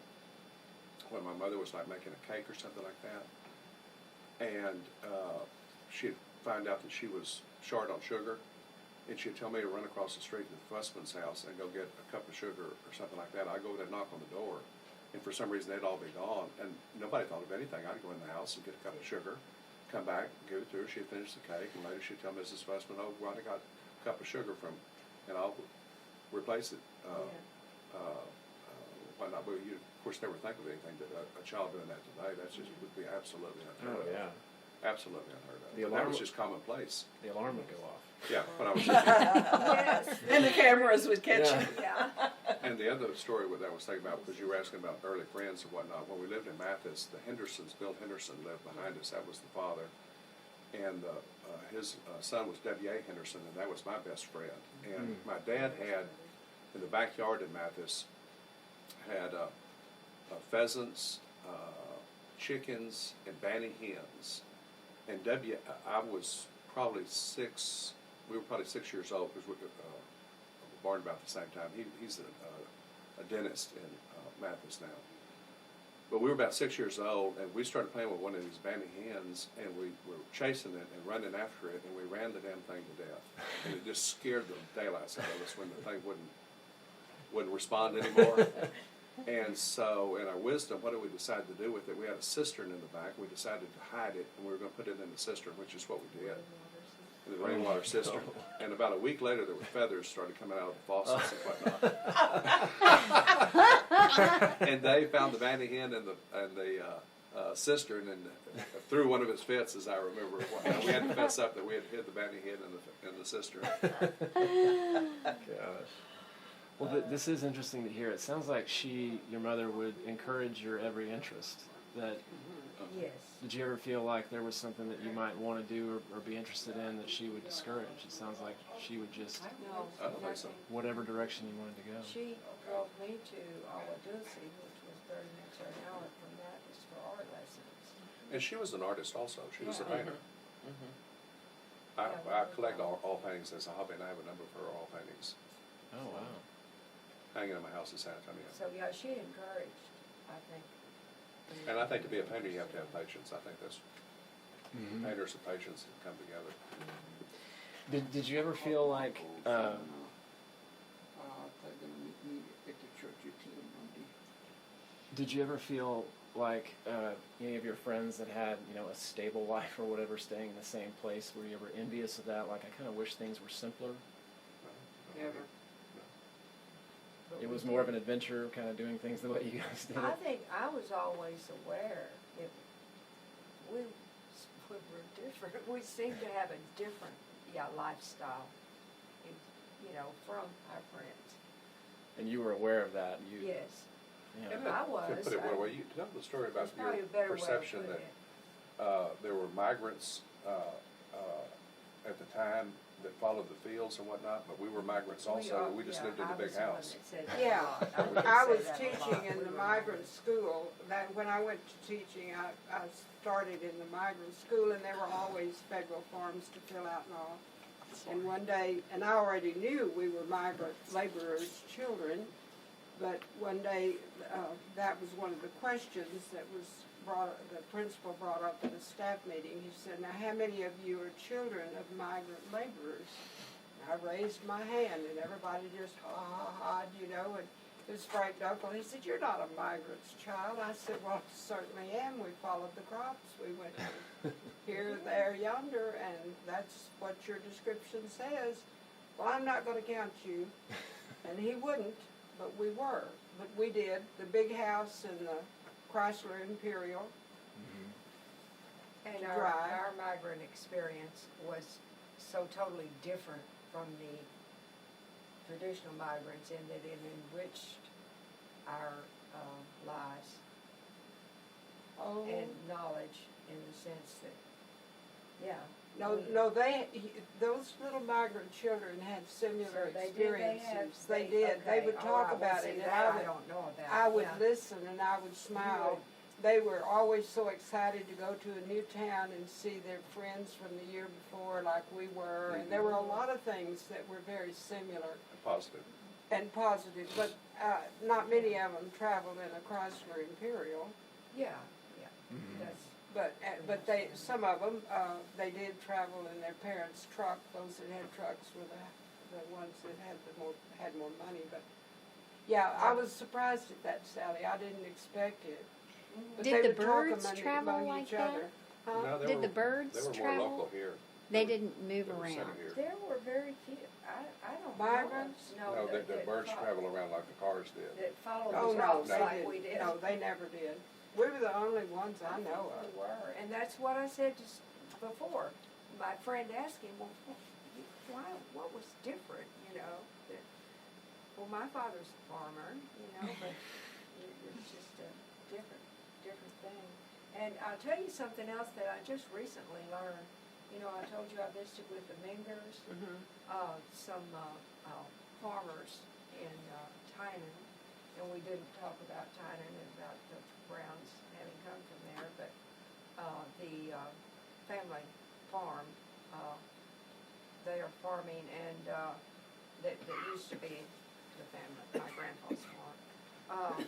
when my mother was like making a cake or something like that, and she'd find out that she was short on sugar, and she'd tell me to run across the street to the Fussman's house and go get a cup of sugar or something like that. I'd go there and knock on the door, and for some reason they'd all be gone, and nobody thought of anything. I'd go in the house and get a cup of sugar, come back, give it to her, she'd finish the cake, and later she'd tell Mrs. Fussman, "Oh, well, I got a cup of sugar from," and I'll replace it. Whatnot. But you, of course, never think of anything that a child doing that today. That's just would be absolutely unheard of. Yeah. Absolutely unheard of. The That alarm was just commonplace. The alarm would go off. Yeah, but I was. yes. And the cameras would catch Yeah. you. Yeah. And the other story that I was thinking about, because you were asking about early friends and whatnot, when we lived in Mathis, the Hendersons, Bill Henderson lived behind us. That was the father. And his son was W.A. Henderson, and that was my best friend. And my dad had, in the backyard in Mathis, had pheasants, chickens, and banty hens. And I was probably 6, we were probably 6 years old because we were born about the same time. He's a dentist in Mathis now. But we were about 6 years old, and we started playing with one of these banty hens, and we were chasing it and running after it, and we ran the damn thing to death. And it just scared the daylights out of us when the thing wouldn't respond anymore. And so, in our wisdom, what did we decide to do with it? We had a cistern in the back. We decided to hide it, and we were going to put it in the cistern, which is what we did. In the rainwater cistern. And about a week later, there were feathers started coming out of the faucets and whatnot. And they found the banty hen in the cistern and threw one of his fits, as I remember. We had to fess up that we had hid the banty hen in the cistern. Gosh. Well, this is interesting to hear. It sounds like your mother, would encourage your every interest. That Yes. did you ever feel like there was something that you might want to do or be interested in that she would discourage? It sounds like she would just No, I don't think so. nothing. whatever direction you wanted to go. She drove me to Awadusi, which was 30 minutes or an hour from that, was for art lessons. And she was an artist also. She was a Yeah. painter. I collect all paintings as a hobby, and I have a number of her oil paintings Oh wow. hanging in my house in San Antonio. So, yeah, she encouraged, I think. And I think to be a painter, you have to have patience. I think that's Mm-hmm. painters and patience come together. Did you ever feel like They're gonna meet me at the church at 10 Monday. did you ever feel like any of your friends that had a stable life or whatever staying in the same place, were you ever envious of that? Like, I kind of wish things were simpler. Never. But It we was more of did. an adventure, kind of doing things the way you guys did I it. think I was always aware that we were different. We seemed to have a different, lifestyle, from our friends. And you were aware of that. Yes. Yeah. And I to was. put it one way, you tell the story about There's probably a your better way to perception put that it. there were migrants at the time that followed the fields and whatnot, but we were migrants also. We just lived in the big house. Yeah, would I say was that a lot. teaching in We the were migrant school. That when I went to teaching, I started in the migrant school, and there were always federal forms to fill out and all. And one day, and I already knew we were migrant laborers' children, but one day, that was one of the questions that was the principal brought up at a staff meeting. He said, "Now, how many of you are children of migrant laborers?" And I raised my hand, and everybody just ha, and it was Frank Dunkel. He said, "You're not a migrant's child." I said, "Well, I certainly am. We followed the crops. We went here, there, yonder, and that's what your description says." "Well, I'm not going to count you." And he wouldn't, but we were. But we did. The big house and the Chrysler Imperial. And Right. our migrant experience was so totally different from the traditional migrants in that it enriched our lives Oh. and knowledge in the sense that, No, those little migrant children had similar So they experiences. They did, did. They would talk about it, and I don't know about. I would yeah. listen and I would smile. They were always so excited to go to a new town and see their friends from the year before, like we were. And there were a lot of things that were very similar Positive. and positive, but not many of them traveled in a Chrysler Imperial. Yeah, that's, But some of them, they did travel in their parents' truck. Those that had trucks were the ones that had more money. But yeah, I was surprised at that, Sally. I didn't expect it. But Did they the would talk birds travel among like each that? other. Huh? No, Did the birds they were travel? more local here. They didn't move They were around. centered here. there were very few, I don't know. Migrants? No, the birds travel around like the cars did. That followed Oh, the no, routes they like didn't. we did. No, they never did. We were the only ones I know of. We were, and that's what I said just before. My friend asked him, "Well, what was different, that, well, my father's a farmer, but it's just a different thing." And I'll tell you something else that I just recently learned. I told you I visited with the Mingers, some farmers in Tynan, and we didn't talk about Tynan and about the Browns having come from there, but the family farm, they are farming, and that used to be the family, my grandpa's farm.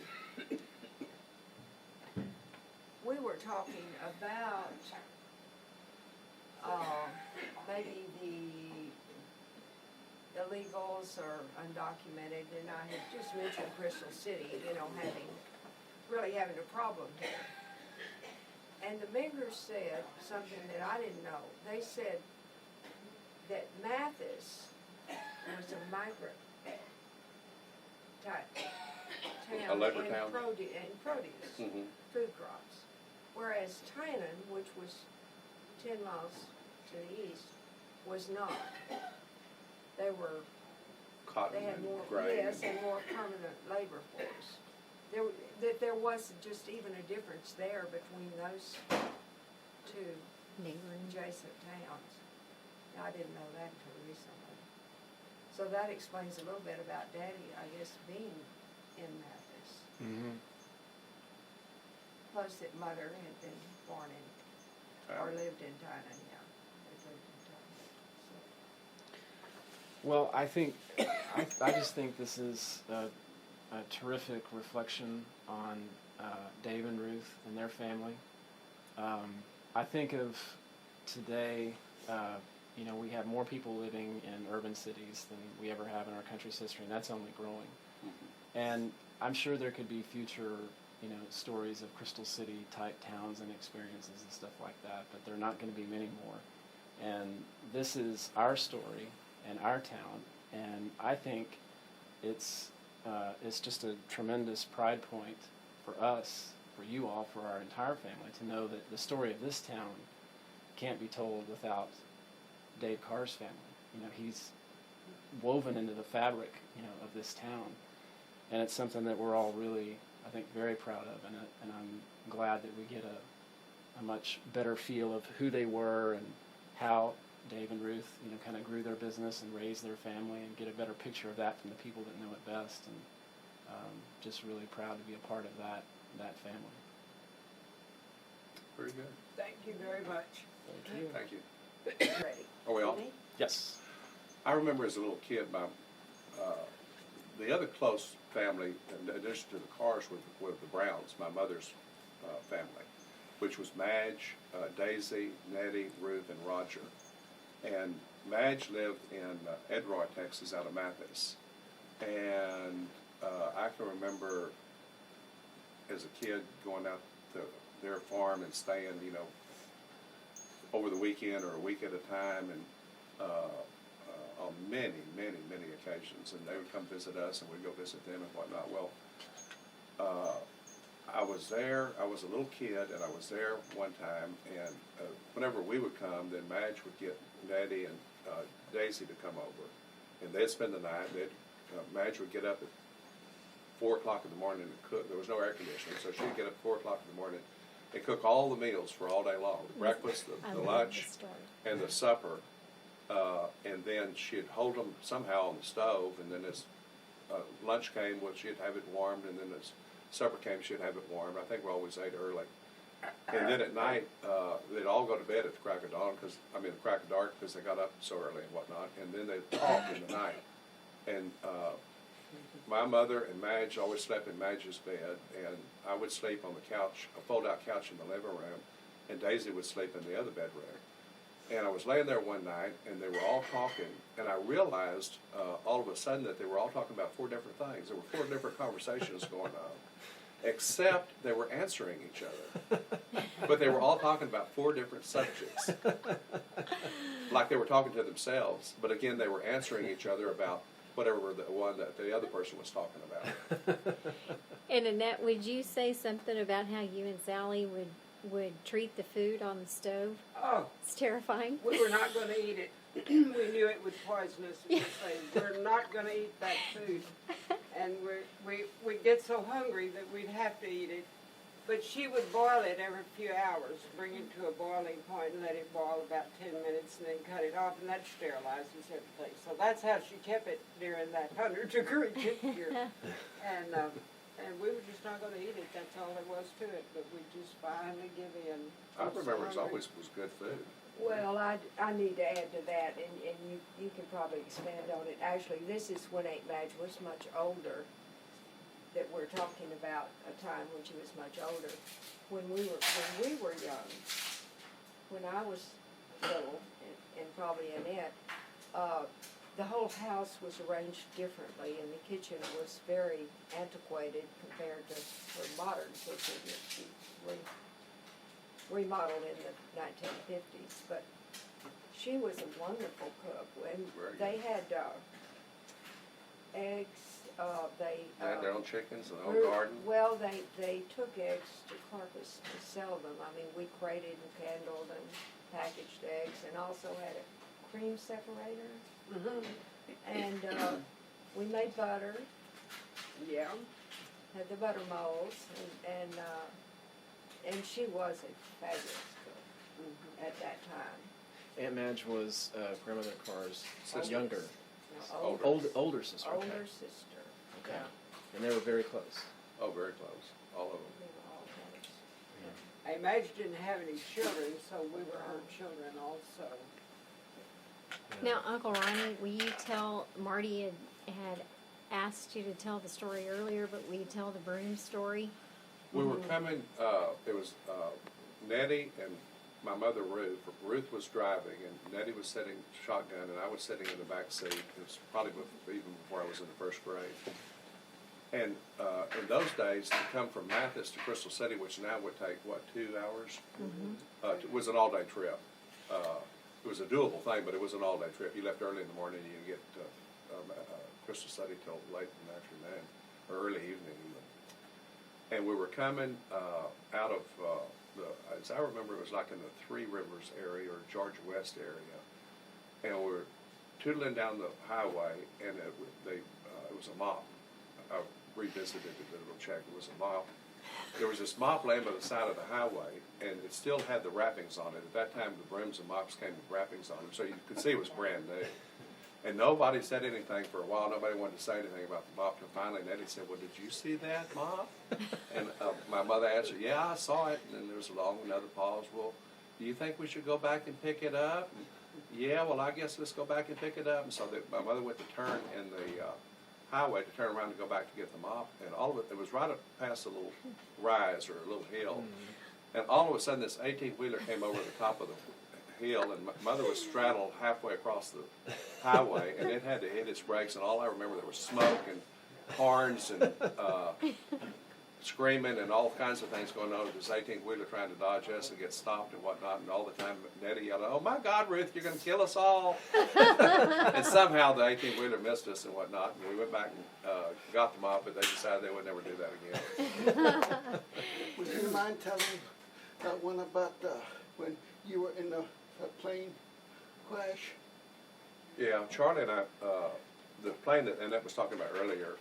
We were talking about maybe the illegal illegals or undocumented, and I had just mentioned Crystal City, really having a problem here. And the Mingers said something that I didn't know. They said that Mathis was a migrant type A town labor and town. produce, Mm-hmm. food crops. Whereas Tynan, which was 10 miles to the east, was not. They were, Cotton they had and more, grain. yes, and more permanent labor force. There was just even a difference there between those two Neighboring. adjacent towns. I didn't know that until recently. So that explains a little bit about Daddy, I guess, being in Memphis. Mm-hmm. Plus that Mother had been born in, or lived in Tynan, yeah. They lived in Tynan. Well, I think, I just think this is a terrific reflection on Dave and Ruth and their family. I think of today, we have more people living in urban cities than we ever have in our country's history, and that's only growing. Mm-hmm. And I'm sure there could be future, stories of Crystal City type towns and experiences and stuff like that, but there are not going to be many more. And this is our story and our town, and I think it's just a tremendous pride point for us, for you all, for our entire family, to know that the story of this town can't be told without Dave Carr's family. He's woven into the fabric, of this town, and it's something that we're all really, I think, very proud of, and I'm glad that we get a much better feel of who they were and how Dave and Ruth, kind of grew their business and raised their family, and get a better picture of that from the people that know it best, and just really proud to be a part of that family. Very good. Thank you very much. Thank you. Thank you. Ready? Are we on? Yes. I remember as a little kid, the other close family, in addition to the Carrs, were the Browns, my mother's family, which was Madge, Daisy, Nettie, Ruth, and Roger. And Madge lived in Edroy, Texas, out of Mathis. And I can remember as a kid going out to their farm and staying, over the weekend or a week at a time, and on many, many, many occasions. And they would come visit us, and we'd go visit them and whatnot. Well, I was there. I was a little kid, and I was there one time. And whenever we would come, then Madge would get Nettie and Daisy to come over, and they'd spend the night. Madge would get up at 4 o'clock in the morning and cook. There was no air conditioning, so she'd get up at 4 o'clock in the morning and cook all the meals for all day long: the breakfast, the lunch, and the supper. And then she'd hold them somehow on the stove, and then as lunch came, she'd have it warmed, and then as supper came, she'd have it warmed. I think we always ate early. And then at night, they'd all go to bed at the crack of dawn, the crack of dark, because they got up so early and whatnot. And then they'd talk in the night. And my mother and Madge always slept in Madge's bed, and I would sleep on the couch, a fold-out couch in the living room, and Daisy would sleep in the other bedroom. And I was laying there one night, and they were all talking, and I realized all of a sudden that they were all talking about 4 different things. There were 4 different conversations going on, except they were answering each other. But they were all talking about 4 different subjects. Like they were talking to themselves, but again, they were answering each other about whatever the one that the other person was talking about. And Annette, would you say something about how you and Sally would treat the food on the stove? Oh, It's terrifying. we were not going to eat it. We knew it was poisonous. We say, we're not going to eat that food. And we'd get so hungry that we'd have to eat it. But she would boil it every few hours, bring it to a boiling point and let it boil about 10 minutes and then cut it off, and that sterilizes everything. So that's how she kept it during that 100-degree temperature. And we were just not going to eat it. That's all there was to it. But we just finally give in. I remember it always was good food. Well, I need to add to that, and you can probably expand on it. Actually, this is when Aunt Madge was much older, that we're talking about a time when she was much older. When we were young, when I was little, and probably Annette, the whole house was arranged differently, and the kitchen was very antiquated compared to her modern kitchen that she remodeled in the 1950s. But she was a wonderful cook, and they had eggs. They had their own chickens and their own grew- garden. Well, they took eggs to Carcass to sell them. I mean, we crated and candled and packaged eggs, and also had a cream separator. Mhm. And we made butter, Yeah. had the butter molds, and she was a fabulous cook Mhm. at that time. Aunt Madge was grandmother Carr's Sister. younger, No, older sister. older Okay. sister. Okay. Yeah, And they were very close. Oh, very close, all of them. we were all close. I imagine didn't have any children, so we were her children also. Now, Uncle Ronnie, will you tell, Marty had asked you to tell the story earlier, but will you tell the broom story? We were coming, it was Nettie and my mother Ruth. Ruth was driving, and Nettie was sitting shotgun, and I was sitting in the back seat. It was probably even before I was in the first grade. And in those days, to come from Mathis to Crystal City, which now would take, what, 2 hours? It was an all-day trip. It was a doable thing, but it was an all-day trip. You left early in the morning, and you get to Crystal City till late in the afternoon, or early evening even. And we were coming out of as I remember, it was like in the Three Rivers area or Georgia West area. And we were tootling down the highway, and it was a mop. I revisited it to check. It was a mop. There was this mop laying by the side of the highway, and it still had the wrappings on it. At that time, the brooms and mops came with wrappings on them, so you could see it was brand new. And nobody said anything for a while. Nobody wanted to say anything about the mop. And finally, Nettie said, "Well, did you see that mop?" And my mother answered, "Yeah, I saw it." And then there was another pause. "Well, do you think we should go back and pick it up?" And, "Yeah, well, I guess let's go back and pick it up." And so my mother went to turn in the highway to turn around to go back to get the mop. And all of it was right up past a little rise or a little hill. And all of a sudden, this 18-wheeler came over the top of the hill, and my mother was straddled halfway across the highway, and it had to hit its brakes, and all I remember, there was smoke and horns and screaming and all kinds of things going on with this 18-wheeler trying to dodge us and get stopped and whatnot, and all the time Nettie yelled, "Oh my God, Ruth, you're going to kill us all." And somehow the 18-wheeler missed us and whatnot, and we went back and got the mop, but they decided they would never do that again. Would you mind telling that one about when you were in the plane crash? Yeah, Charlie and I, the plane that Annette was talking about earlier,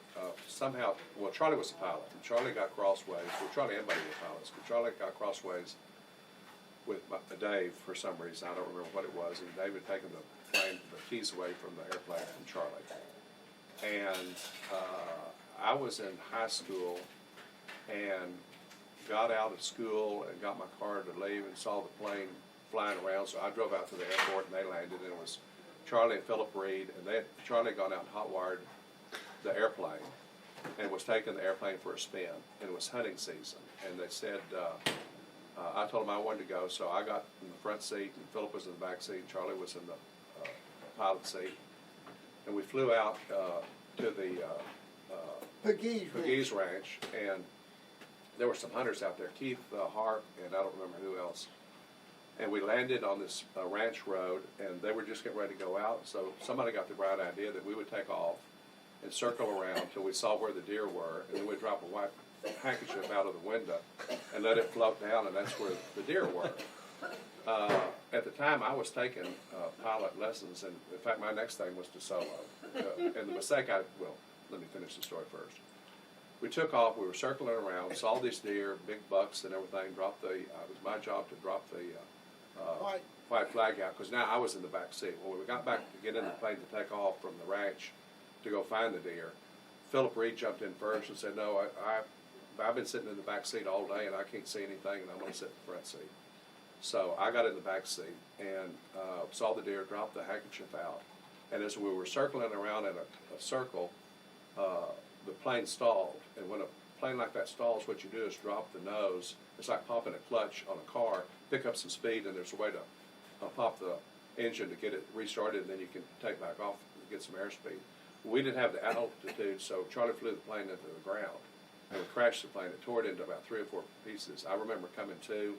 somehow, well, Charlie was the pilot, and Charlie got crossways. Well, Charlie and Buddy were pilots, but Charlie got crossways with Dave for some reason. I don't remember what it was, and Dave had taken the keys away from the airplane from Charlie. And I was in high school and got out of school and got my car to leave and saw the plane flying around, so I drove out to the airport and they landed, and it was Charlie and Philip Reed, and Charlie had gone out and hot-wired the airplane and was taking the airplane for a spin, and it was hunting season, and they said, I told them I wanted to go, so I got in the front seat, and Philip was in the back seat, and Charlie was in the pilot seat, and we flew out to the Pegues Ranch, and there were some hunters out there, Keith Hart, and I don't remember who else. And we landed on this ranch road, and they were just getting ready to go out. So somebody got the bright idea that we would take off and circle around till we saw where the deer were, and then we'd drop a white handkerchief out of the window and let it float down, and that's where the deer were. At the time, I was taking pilot lessons, and in fact, my next thing was to solo. And the mistake well, let me finish the story first. We took off, we were circling around, saw these deer, big bucks and everything, it was my job to drop the white flag out, because now I was in the back seat. When we got back to get in the plane to take off from the ranch to go find the deer, Philip Reed jumped in first and said, "No, I've been sitting in the back seat all day and I can't see anything, and I'm going to sit in the front seat." So I got in the back seat and saw the deer, dropped the handkerchief out, and as we were circling around in a circle, the plane stalled. And when a plane like that stalls, what you do is drop the nose. It's like popping a clutch on a car, pick up some speed, and there's a way to pop the engine to get it restarted, and then you can take back off. get some airspeed. We didn't have the altitude, so Charlie flew the plane into the ground and we crashed the plane. It tore it into about 3 or 4 pieces. I remember coming to,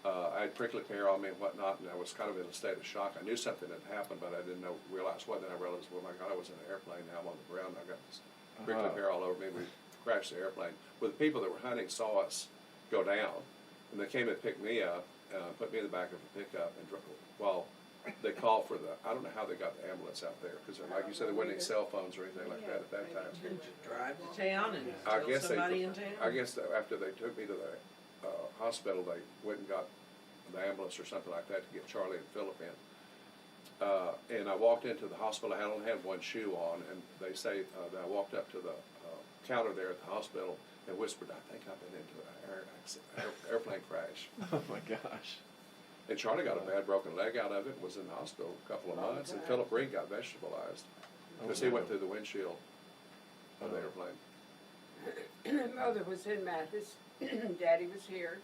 I had prickly hair on me and whatnot, and I was kind of in a state of shock. I knew something had happened, but I didn't realize what. Then I realized, well, my God, I was in an airplane. Now I'm on the ground. I got this prickly hair all over me. We crashed the airplane. Well, the people that were hunting saw us go down, and they came and picked me up, put me in the back of a pickup, and well, they called for I don't know how they got the ambulance out there, because like you said, there wasn't any cell phones or anything like that at that time. Did you drive to town and I tell guess somebody in town? I guess that after they took me to the hospital, they went and got the ambulance or something like that to get Charlie and Philip in. And I walked into the hospital. I only had one shoe on, and they say that I walked up to the counter there at the hospital and whispered, "I think I've been into an airplane crash." Oh my gosh. And Charlie got a bad broken leg out of it, was in the hospital a couple of months, and Philip Reed got vegetableized because he went through the windshield of the airplane. Mother was in Mathis, Daddy was here,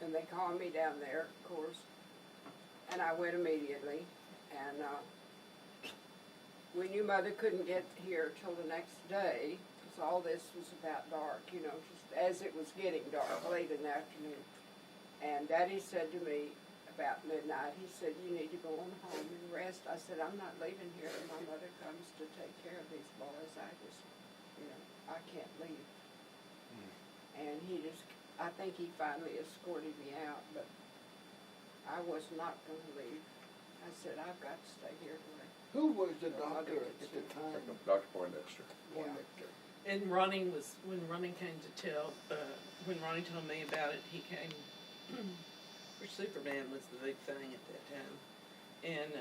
and they called me down there, of course, and I went immediately, and we knew Mother couldn't get here till the next day, because all this was about dark, you know, just as it was getting dark, late in the afternoon. And Daddy said to me about midnight, he said, "You need to go on home and rest." I said, "I'm not leaving here till my mother comes to take care of these boys. I just, you know, I can't leave." And I think he finally escorted me out, but I was not going to leave. I said, "I've got to stay here." Who was the doctor at the time? Dr. Poindexter. Poindexter. And when Ronnie came to when Ronnie told me about it, he came, for Superman was the big thing at that time. And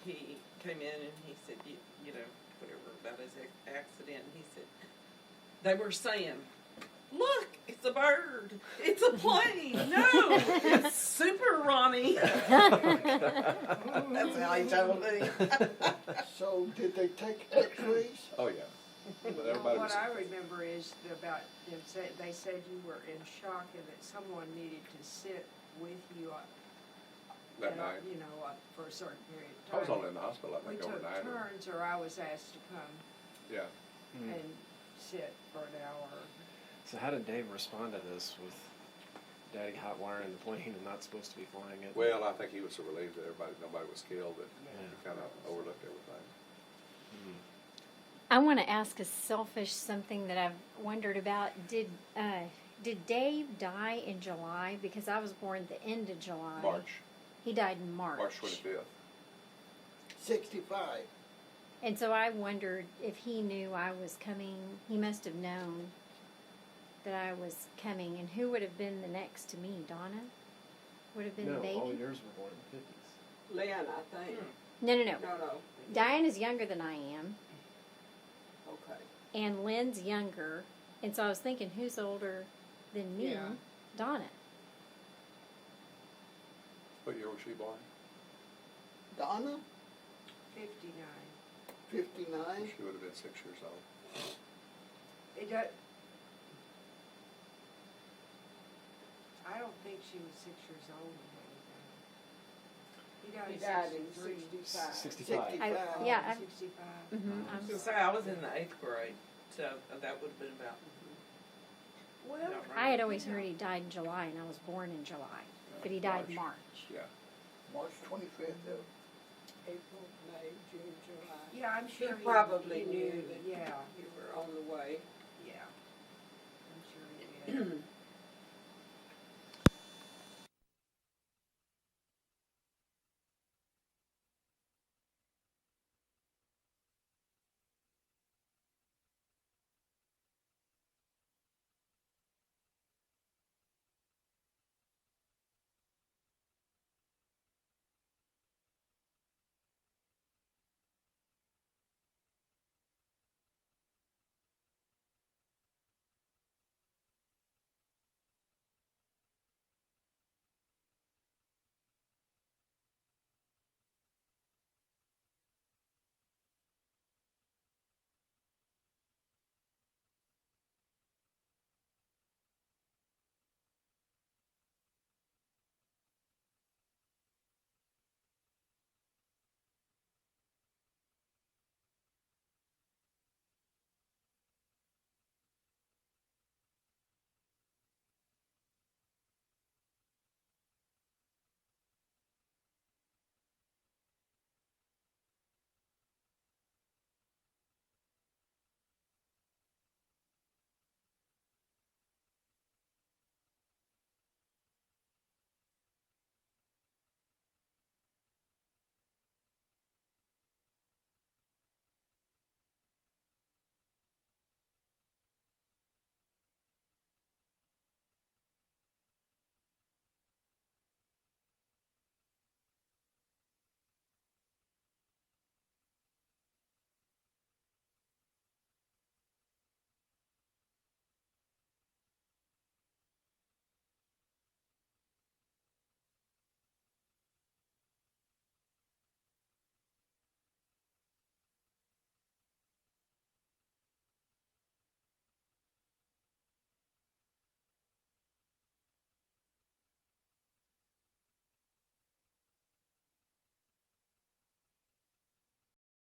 he came in and he said, you know, whatever about his accident, and he said, they were saying, "Look, it's a bird. It's a plane. No, it's Super Ronnie." That's how he told me. So did they take x-rays? Oh, yeah. But everybody What was, I remember is about they said you were in shock and that someone needed to sit with you that night. you know, for a certain period of I time. was only in the hospital, I We think, took overnight. turns, or I was asked to come Yeah. and sit for an hour. So how did Dave respond to this with Daddy hot wiring the plane and not supposed to be flying it? Well, I think he was so relieved that nobody was killed that he kind of overlooked everything. I want to ask a selfish something that I've wondered about. Did Dave die in July? Because I was born at the end of July. March. He died in March. March 25th. 65. And so I wondered if he knew I was coming. He must have known that I was coming. And who would have been the next to me? Donna? Would have been No, the baby? all yours were born in the 50s. Lynn, I think. No. No. Diana's younger than I am. Okay. And Lynn's younger. And so I was thinking, who's older than me? Yeah. Donna. What year was she born? Donna, 59. 59. She would have been 6 years old. It does. I don't think she was 6 years old when He he died died in in 63. 65. 65. Yeah, I- 65. I was gonna say, I was in the 8th grade, so that would have been about. Well, about right. I had always heard he died in July, and I was born in July. But he died in March. Yeah. March 25th, though. April, May, June, July. yeah, I'm He sure probably knew that Yeah, you were on the way. yeah. I'm sure he did.